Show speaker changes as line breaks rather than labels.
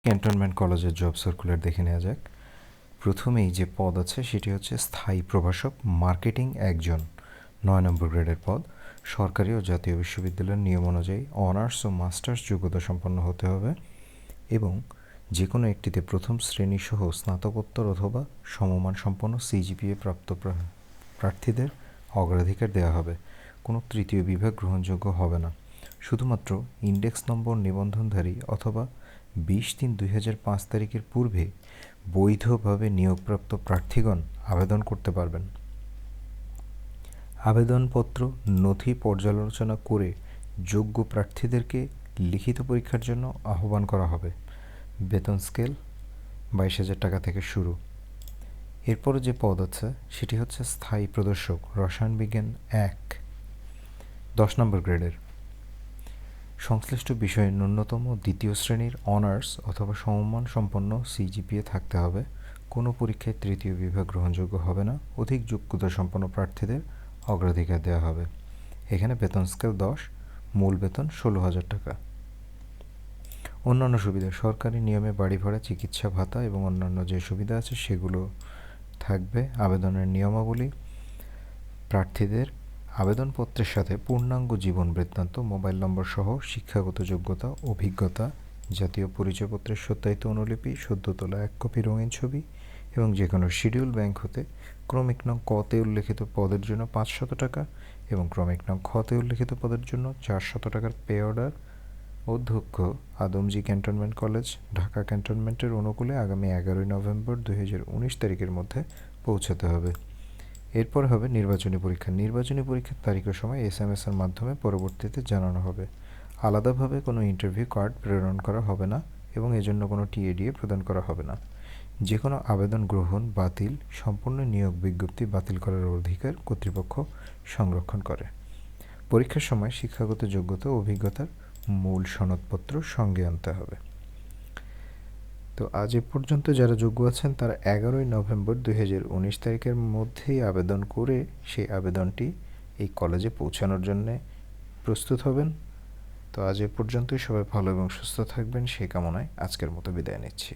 Cantonment কলেজের job circular দেখে নেওয়া যাক। প্রথমেই যে পদ আছে সেটি হচ্ছে স্থায়ী প্রভাষক মার্কেটিং একজন, ৯ নম্বর গ্রেডের পদ। সরকারি ও জাতীয় বিশ্ববিদ্যালয়ের নিয়ম অনুযায়ী অনার্স ও মাস্টার্স যোগ্যতা সম্পন্ন হতে হবে এবং যে কোনো একটিতে প্রথম শ্রেণী সহ স্নাতকোত্তর অথবা সমমান সম্পন্ন সিজিপিএ প্রাপ্ত প্রার্থীদের অগ্রাধিকার দেওয়া হবে। কোনো তৃতীয় বিভাগ গ্রহণযোগ্য হবে না। শুধুমাত্র ইন্ডেক্স নম্বর নিবন্ধনধারী অথবা 20/3/2005 তারিখের পূর্বে বৈধভাবে নিয়োগপ্রাপ্ত প্রার্থীগণ আবেদন করতে পারবেন। আবেদনপত্র নথি পর্যালোচনা করে যোগ্য প্রার্থীদেরকে লিখিত পরীক্ষার জন্য আহ্বান করা হবে। বেতন স্কেল 22,000 টাকা থেকে শুরু। এরপরে যে পদ আছে সেটি হচ্ছে স্থায়ী প্রদর্শক রসায়ন বিজ্ঞান 1, 10 নম্বর গ্রেডের। সংশ্লিষ্ট বিষয়ে ন্যূনতম দ্বিতীয় শ্রেণীর অনার্স অথবা সমমান সম্পন্ন সিজিপিএ থাকতে হবে। কোনো পরীক্ষায় তৃতীয় বিভাগ গ্রহণযোগ্য হবে না। অধিক যোগ্যতা সম্পন্ন প্রার্থীদের অগ্রাধিকার দেওয়া হবে। এখানে বেতন স্কেল 10, মূল বেতন 16,000 টাকা। অন্যান্য সুবিধা: সরকারি নিয়মে বাড়ি ভাড়া, চিকিৎসা ভাতা এবং অন্যান্য যে সুবিধা আছে সেগুলো থাকবে। আবেদনের নিয়মাবলী: প্রার্থীদের আবেদনপত্রের সাথে পূর্ণাঙ্গ জীবন বৃত্তান্ত, মোবাইল নম্বর সহ শিক্ষাগত যোগ্যতা, অভিজ্ঞতা, জাতীয় পরিচয়পত্রের সত্যায়িত অনুলিপি, সদ্য তোলা 1 কপি রঙিন ছবি এবং যে কোনো শিডিউল ব্যাংক হতে ক্রমিক নং ক-তে উল্লেখিত পদের জন্য 500 টাকা এবং ক্রমিক নং খ-তে উল্লেখিত পদের জন্য 400 টাকার পে অর্ডার অধ্যক্ষ আদমজী ক্যান্টনমেন্ট কলেজ, ঢাকা ক্যান্টনমেন্টের অনুকূলে আগামী 11 নভেম্বর 2019 তারিখের মধ্যে পৌঁছাতে হবে। এরপর হবে নির্বাচনী পরীক্ষা। নির্বাচনী পরীক্ষার তারিখ ও সময় SMS-এর মাধ্যমে পরবর্তীতে জানানো হবে। আলাদাভাবে কোনো ইন্টারভিউ কার্ড প্রেরণ করা হবে না এবং এজন্য কোনো টিএডিএ প্রদান করা হবে না। যে কোনো আবেদন গ্রহণ, বাতিল, সম্পূর্ণ নিয়োগ বিজ্ঞপ্তি বাতিল করার অধিকার কর্তৃপক্ষ সংরক্ষণ করে। পরীক্ষার সময় শিক্ষাগত যোগ্যতা ও অভিজ্ঞতার মূল সনদপত্র সঙ্গে আনতে হবে। তো আজ এ পর্যন্ত যারা যোগ্য আছেন তারা 11 নভেম্বর 2019 তারিখের মধ্যেই আবেদন করে সেই আবেদনটি এই কলেজে পৌঁছানোর জন্যে প্রস্তুত হবেন। তো আজ এ পর্যন্তই। সবাই ভালো এবং সুস্থ থাকবেন সেই কামনায় আজকের মতো বিদায় নিচ্ছি।